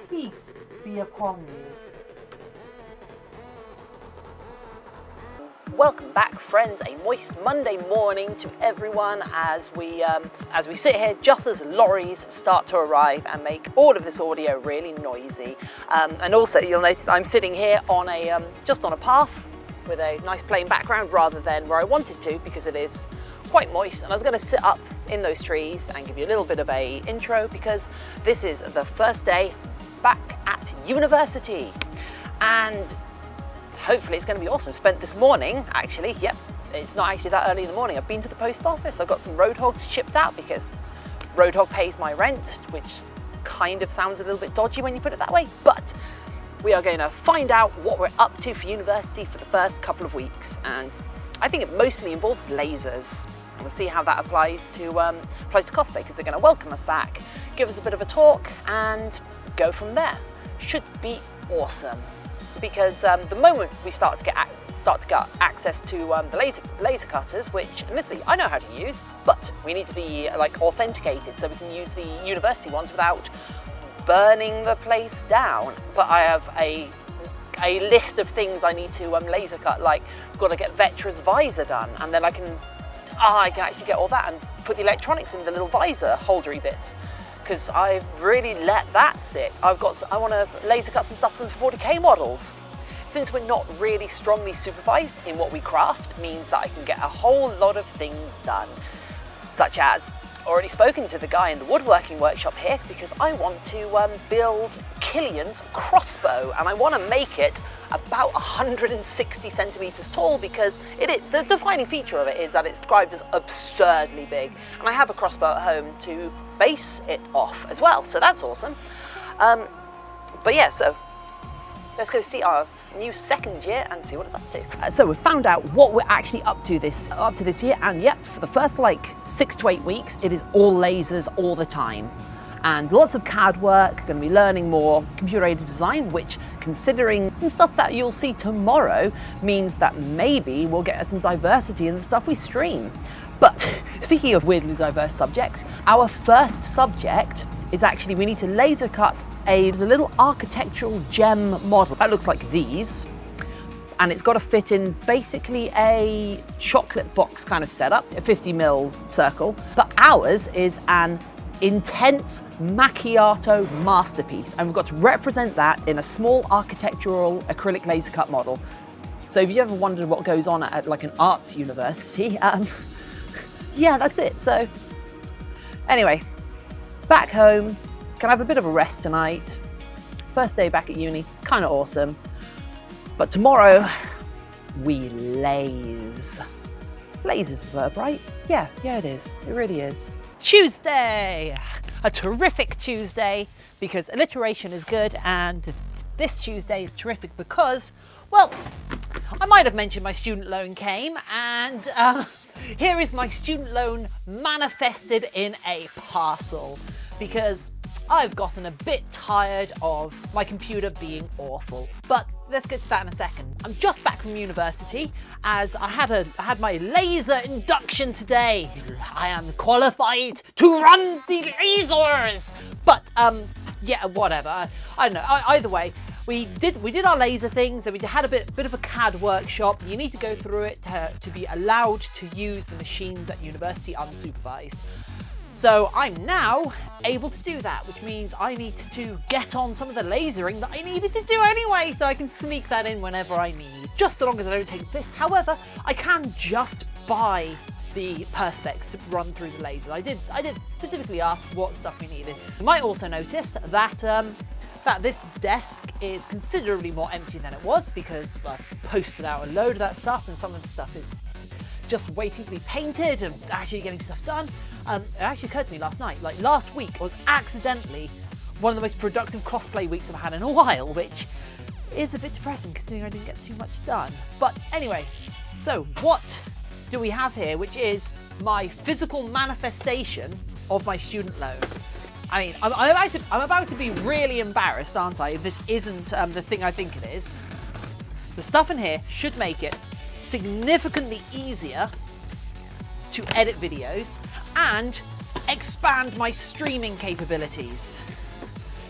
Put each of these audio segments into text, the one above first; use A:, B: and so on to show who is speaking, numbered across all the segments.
A: Peace be upon you. Welcome back, friends. A moist Monday morning to everyone as we sit here just as lorries start to arrive and make all of this audio really noisy. And also, you'll notice I'm sitting here on a just on a path with a nice plain background rather than where I wanted to, because it is quite moist. And I was going to sit up in those trees and give you a little bit of a intro, because this is the first day back at university, and hopefully it's going to be awesome. Spent this morning, actually, yep, it's not actually that early in the morning. I've been to the post office. I've got some Roadhogs shipped out because Roadhog pays my rent, which kind of sounds a little bit dodgy when you put it that way, but we are going to find out what we're up to for university for the first couple of weeks, and I think it mostly involves lasers. We'll see how that applies to Cosplay, because they're going to welcome us back, give us a bit of a talk, and go from there. Should be awesome, because the moment we start to get access to the laser cutters, which admittedly I know how to use, but we need to be like authenticated so we can use the university ones without burning the place down. But I have a list of things I need to laser cut, like got to get Vetra's visor done, and then I can actually get all that and put the electronics in the little visor holdery bits, because I've really let that sit. I want to laser cut some stuff from the 40k models. Since we're not really strongly supervised in what we craft, means that I can get a whole lot of things done, such as already spoken to the guy in the woodworking workshop here, because I want to build Killian's crossbow, and I want to make it about 160 centimeters tall, because the defining feature of it is that it's described as absurdly big, and I have a crossbow at home to base it off as well, so that's awesome. But yeah, so let's go see our new second year and see what it's up to. So we've found out what we're actually up to this year, and yep, for the first like 6 to 8 weeks, it is all lasers all the time. And lots of CAD work, going to be learning more computer-aided design, which, considering some stuff that you'll see tomorrow, means that maybe we'll get some diversity in the stuff we stream. But speaking of weirdly diverse subjects, our first subject is actually we need to laser cut a little architectural gem model that looks like these, and it's got to fit in basically a chocolate box kind of setup, a 50mm circle. But ours is an Intense Macchiato Masterpiece, and we've got to represent that in a small architectural acrylic laser cut model. So if you ever wondered what goes on at like an arts university, yeah, that's it. So anyway, back home, can have a bit of a rest tonight. First day back at uni, kind of awesome. But tomorrow, we laze. Laze is the verb, right? Yeah, it is. It really is. Tuesday! A terrific Tuesday, because alliteration is good, and this Tuesday is terrific because, well, I might have mentioned my student loan came, and here is my student loan manifested in a parcel, because I've gotten a bit tired of my computer being awful. But let's get to that in a second. I'm just back from university, as I had my laser induction today. I am qualified to run the lasers. But yeah, whatever. I don't know. Either way, we did our laser things, and we had a bit of a CAD workshop. You need to go through it to be allowed to use the machines at university unsupervised. So I'm now able to do that, which means I need to get on some of the lasering that I needed to do anyway, so I can sneak that in whenever I need, just so long as I don't take this. However, I can just buy the perspex to run through the lasers. I did specifically ask what stuff we needed. You might also notice that that this desk is considerably more empty than it was, because I've posted out a load of that stuff, and some of the stuff is just waiting to be painted and actually getting stuff done. It actually occurred to me last night, like last week was accidentally one of the most productive Cosplay weeks I've had in a while, which is a bit depressing considering I didn't get too much done. But anyway, so what do we have here, which is my physical manifestation of my student loan? I mean, I'm about to be really embarrassed, aren't I, if this isn't the thing I think it is. The stuff in here should make it significantly easier to edit videos and expand my streaming capabilities.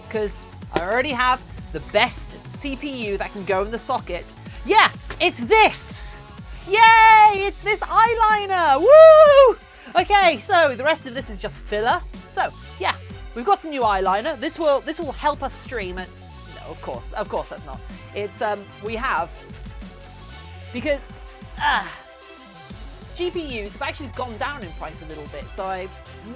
A: Because I already have the best CPU that can go in the socket. Yeah, it's this. Yay, it's this eyeliner. Woo! Okay, so the rest of this is just filler. So yeah, we've got some new eyeliner. This will help us stream it. No, of course that's not. It's we have, because GPUs have actually gone down in price a little bit, so I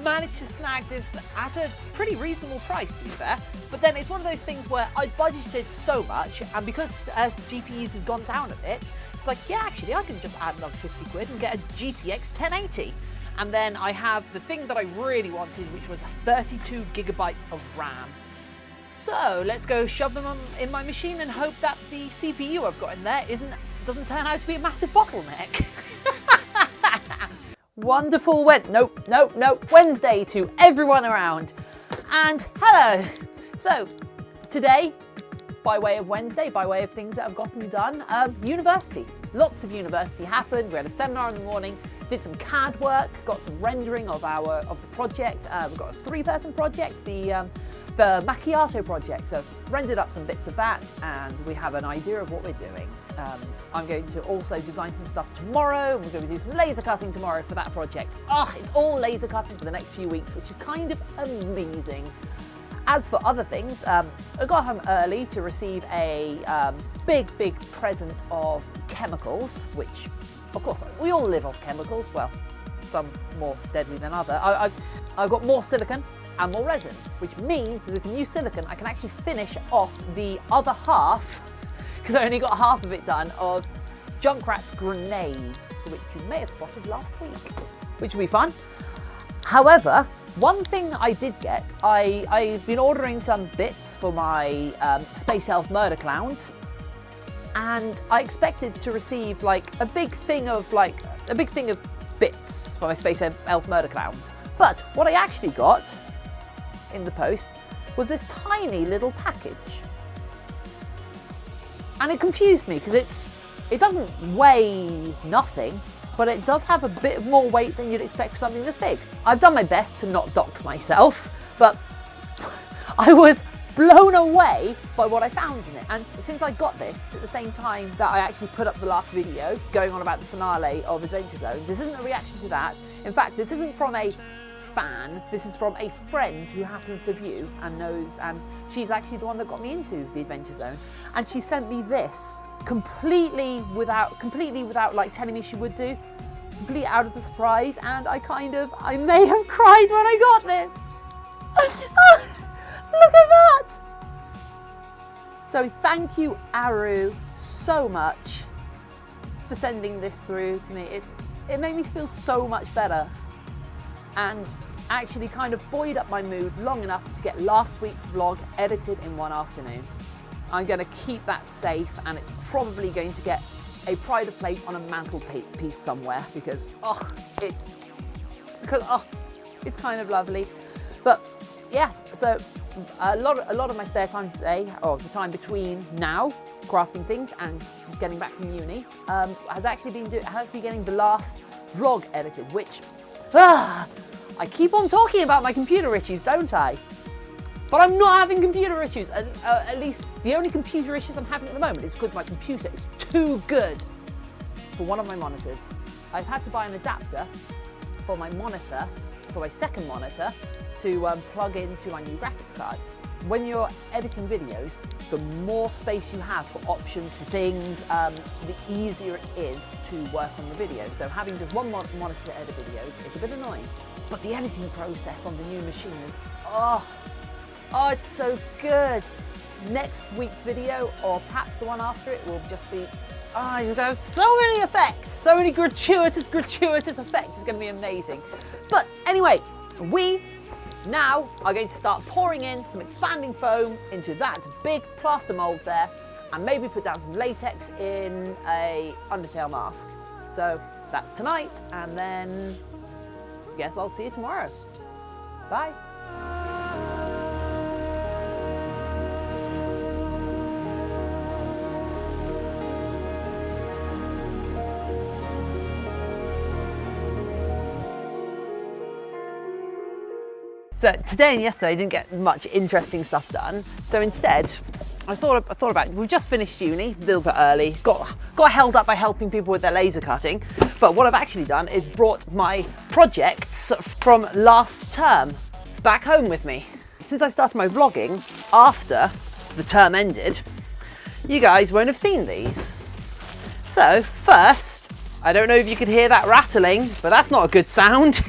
A: managed to snag this at a pretty reasonable price, to be fair. But then it's one of those things where I budgeted so much, and because GPUs have gone down a bit, it's like, yeah, actually I can just add another 50 quid and get a GTX 1080. And then I have the thing that I really wanted, which was 32 gigabytes of RAM. So let's go shove them in my machine and hope that the CPU I've got in there doesn't turn out to be a massive bottleneck. Wonderful Wednesday to everyone around. And hello. So today, by way of Wednesday, by way of things that I've gotten done, university. Lots of university happened. We had a seminar in the morning, did some CAD work, got some rendering of the project. We've got a 3-person project, the Macchiato project. So rendered up some bits of that, and we have an idea of what we're doing. I'm going to also design some stuff tomorrow, and we're going to do some laser cutting tomorrow for that project. It's all laser cutting for the next few weeks, which is kind of amazing. As for other things, I got home early to receive a big present of chemicals, which, of course, we all live off chemicals. Well, some more deadly than other. I've got more silicon and more resin, which means that with the new silicon, I can actually finish off the other half, because I only got half of it done, of Junkrat's grenades, which you may have spotted last week, which will be fun. However, one thing I did get, I've been ordering some bits for my Space Elf Murder Clowns, and I expected to receive like a big thing of bits for my Space Elf Murder Clowns. But what I actually got in the post was this tiny little package, and it confused me because it doesn't weigh nothing, but it does have a bit more weight than you'd expect for something this big. I've done my best to not dox myself, but I was blown away by what I found in it. And since I got this at the same time that I actually put up the last video going on about the finale of Adventure Zone, this isn't a reaction to that. In fact, this isn't from a fan, this is from a friend who happens to view and knows, and she's actually the one that got me into the Adventure Zone. And she sent me this completely without like telling me she would do, completely out of the surprise, and I may have cried when I got this. Oh, look at that! So thank you, Aru, so much for sending this through to me. It made me feel so much better, and actually kind of buoyed up my mood long enough to get last week's vlog edited in one afternoon. I'm going to keep that safe, and it's probably going to get a pride of place on a mantelpiece somewhere, because it's kind of lovely. But yeah, so a lot of my spare time today, or the time between now crafting things and getting back from uni, has actually been getting the last vlog edited, which I keep on talking about my computer issues, don't I? But I'm not having computer issues. At least the only computer issues I'm having at the moment is because my computer is too good for one of my monitors. I've had to buy an adapter for my monitor, for my second monitor, to plug into my new graphics card. When you're editing videos, the more space you have for options, for things, the easier it is to work on the video. So having just one monitor to edit videos is a bit annoying. But the editing process on the new machine is, it's so good. Next week's video, or perhaps the one after it, will just be, you're going to have so many effects, so many gratuitous effects. It's going to be amazing. But anyway, we now are going to start pouring in some expanding foam into that big plaster mold there, and maybe put down some latex in a Undertale mask. So that's tonight, and then I guess I'll see you tomorrow. Bye. So today and yesterday I didn't get much interesting stuff done. So instead, I thought about it. We've just finished uni, a little bit early, got held up by helping people with their laser cutting. But what I've actually done is brought my projects from last term back home with me. Since I started my vlogging after the term ended, you guys won't have seen these. So first, I don't know if you could hear that rattling, but that's not a good sound.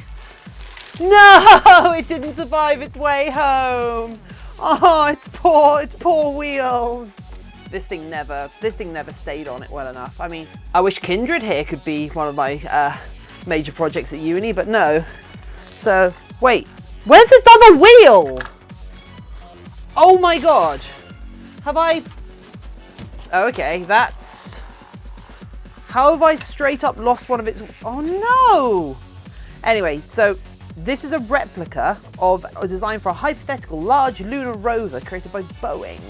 A: No, it didn't survive its way home. Oh, it's poor wheels. This thing never stayed on it well enough. I mean, I wish Kindred here could be one of my major projects at uni, but no. So, wait, where's its other wheel? Oh my God. Have I? Oh, okay, that's... How have I straight up lost one of its... Oh no! Anyway, so this is a replica of a design for a hypothetical large lunar rover created by Boeing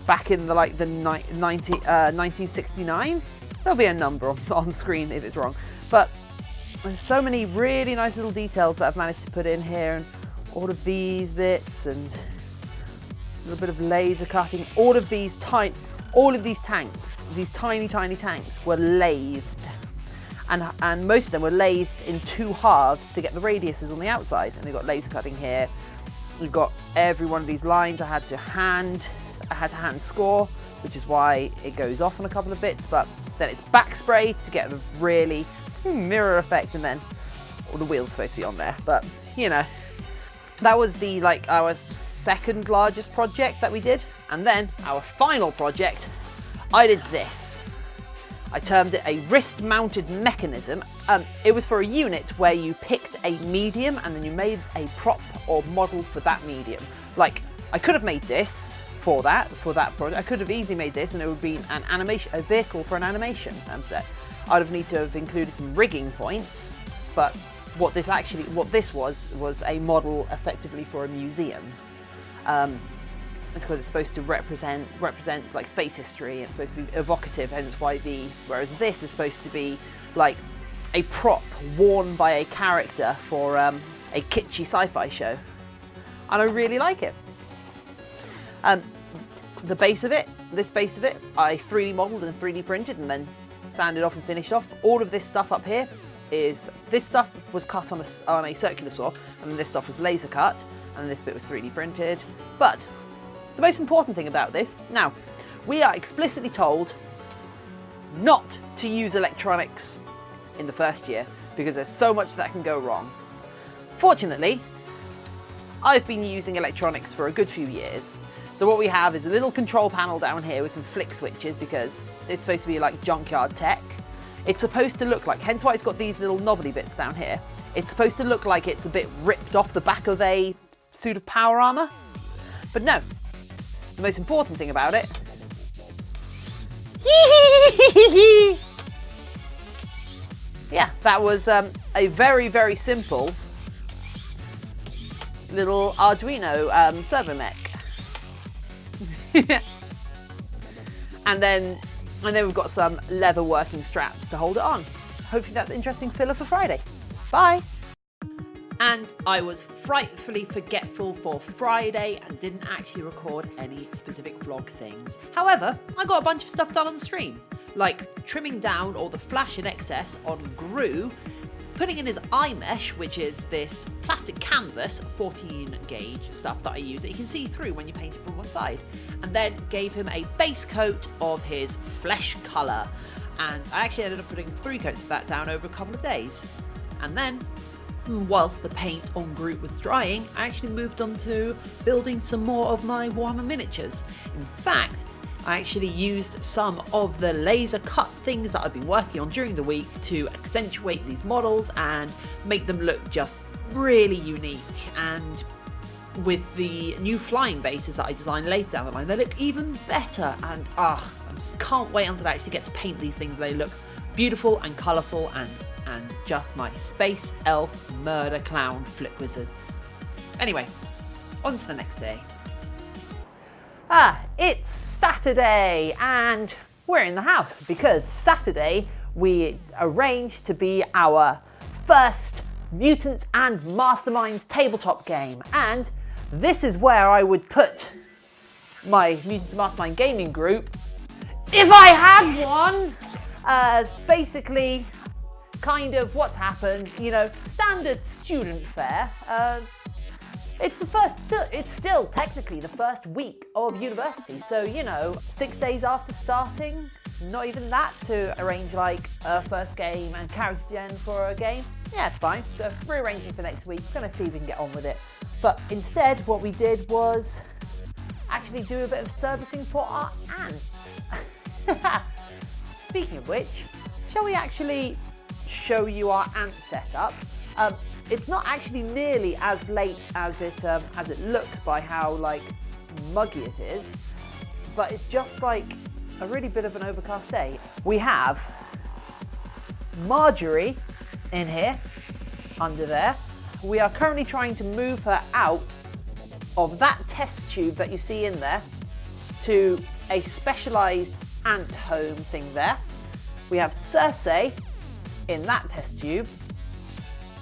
A: back in the 1969. There'll be a number on screen if it's wrong, but there's so many really nice little details that I've managed to put in here, and all of these bits and a little bit of laser cutting. All of these tanks, these tiny tanks were lathed. And most of them were lathed in 2 halves to get the radiuses on the outside. And they've got laser cutting here. We've got every one of these lines I had to hand score, which is why it goes off on a couple of bits. But then it's back sprayed to get the really mirror effect, and then all the wheels supposed to be on there. But you know, that was our second largest project that we did. And then our final project, I did this. I termed it a wrist-mounted mechanism. It was for a unit where you picked a medium and then you made a prop or model for that medium. Like, I could have made this for that project. I could have easily made this and it would be a vehicle for an animation set. I'd have needed to have included some rigging points, but what this was a model effectively for a museum. It's because it's supposed to represent like space history, and it's supposed to be evocative, hence why whereas this is supposed to be like a prop worn by a character for a kitschy sci-fi show. And I really like it. This base of it, I 3D modelled and 3D printed and then sanded off and finished off. All of this stuff up here this stuff was cut on a circular saw, and this stuff was laser cut, and this bit was 3D printed. But the most important thing about this, now, we are explicitly told not to use electronics in the first year because there's so much that can go wrong. Fortunately, I've been using electronics for a good few years. So what we have is a little control panel down here with some flick switches because it's supposed to be like junkyard tech. It's supposed to look like, hence why it's got these little knobbly bits down here. It's supposed to look like it's a bit ripped off the back of a suit of power armor. But no. The most important thing about it, yeah, that was a very, very simple little Arduino servo mech. and then we've got some leather working straps to hold it on. Hopefully that's interesting filler for Friday. Bye. And I was frightfully forgetful for Friday and didn't actually record any specific vlog things. However, I got a bunch of stuff done on the stream, like trimming down all the flash in excess on Gru, putting in his eye mesh, which is this plastic canvas, 14 gauge stuff that I use that you can see through when you paint it from one side, and then gave him a base coat of his flesh colour. And I actually ended up putting 3 coats of that down over a couple of days. And then, whilst the paint on Groot was drying, I actually moved on to building some more of my Warhammer miniatures. In fact, I actually used some of the laser cut things that I've been working on during the week to accentuate these models and make them look just really unique. And with the new flying bases that I designed later down the line, they look even better. And I just can't wait until I actually get to paint these things. They look beautiful and colourful and just my space elf murder clown flip wizards. Anyway, on to the next day. It's Saturday and we're in the house because Saturday we arranged to be our first Mutants and Masterminds tabletop game, and this is where I would put my Mutants and Mastermind gaming group if I had one. Basically, kind of what's happened, you know, standard student fare. It's still technically the first week of university, so you know, 6 days after starting, not even that, to arrange like a first game and character gen for a game. Yeah, it's fine. So rearranging for next week, gonna see if we can get on with it. But instead, what we did was actually do a bit of servicing for our ants. Speaking of which, shall we actually show you our ant setup? It's not actually nearly as late as it looks by how like muggy it is, but it's just like a really bit of an overcast day. We have Marjorie in here, under there. We are currently trying to move her out of that test tube that you see in there to a specialised ant home thing there. We have Cersei in that test tube,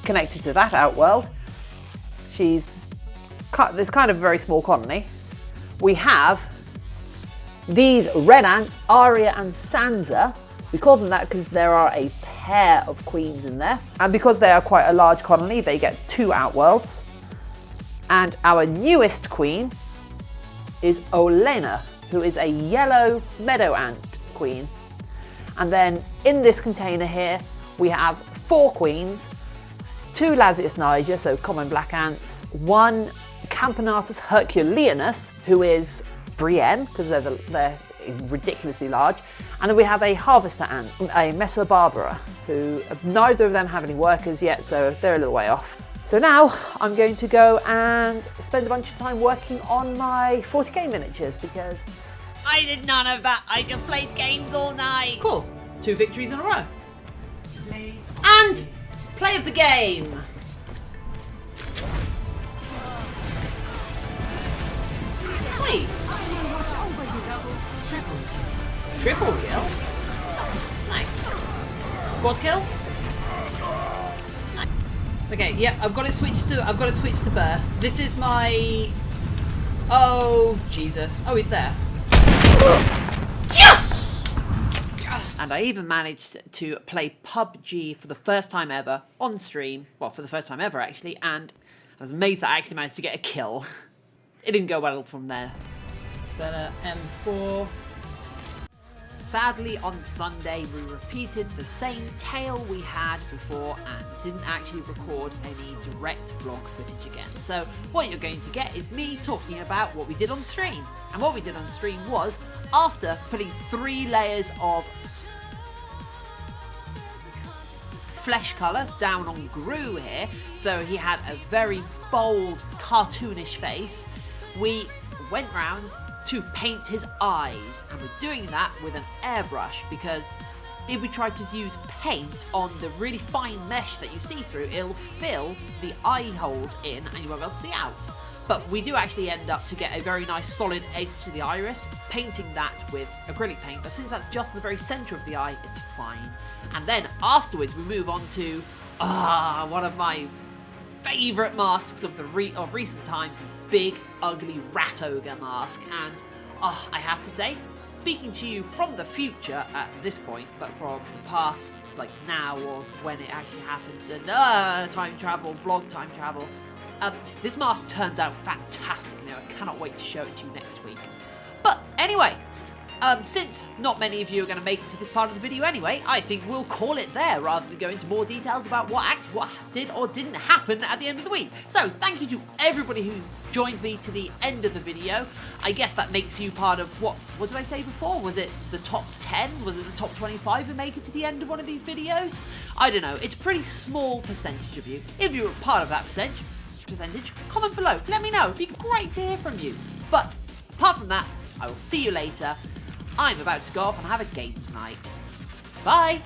A: connected to that outworld. There's kind of a very small colony. We have these red ants, Arya and Sansa. We call them that because there are a pair of queens in there. And because they are quite a large colony, they get 2 outworlds. And our newest queen is Eyeliner, who is a yellow meadow ant queen. And then in this container here, we have 4 queens, 2 Lasius niger, so common black ants, 1 Camponatus herculeanus, who is Brienne, because they're ridiculously large. And then we have a harvester ant, a Mesobarbara, who neither of them have any workers yet, so they're a little way off. So now I'm going to go and spend a bunch of time working on my 40k miniatures, because
B: I did none of that. I just played games all night.
A: Cool. 2 victories in a row.
B: And play of the game. Sweet.
A: Triple kill.
B: Nice. Squad kill. Nice.
A: Okay, yep, I've got to switch to burst. This is my... Oh, Jesus. Oh, he's there.
B: Yes!
A: And I even managed to play PUBG for the first time ever on stream. Well, for the first time ever, actually. And I was amazed that I actually managed to get a kill. It didn't go well from there. But M4. Sadly, on Sunday, we repeated the same tale we had before and didn't actually record any direct vlog footage again. So what you're going to get is me talking about what we did on stream. And what we did on stream was, after putting 3 layers of flesh colour down on Gru here, so he had a very bold, cartoonish face, we went round to paint his eyes, and we're doing that with an airbrush, because if we try to use paint on the really fine mesh that you see through, it'll fill the eye holes in and you won't be able to see out. But we do actually end up to get a very nice solid edge to the iris, painting that with acrylic paint, but since that's just the very centre of the eye, it's fine. And then afterwards we move on to one of my favourite masks of recent times, this big ugly rat ogre mask. And I have to say, speaking to you from the future at this point, but from the past, like now or when it actually happens, and time travel, vlog time travel, this mask turns out fantastic now. I cannot wait to show it to you next week. But anyway, since not many of you are going to make it to this part of the video anyway, I think we'll call it there rather than go into more details about what did or didn't happen at the end of the week. So thank you to everybody who joined me to the end of the video. I guess that makes you part of what did I say before? Was it the top 10? Was it the top 25 who make it to the end of one of these videos? I don't know. It's a pretty small percentage of you. If you're a part of that percentage, comment below. Let me know. It'd be great to hear from you. But apart from that, I will see you later. I'm about to go off and have a games night. Bye!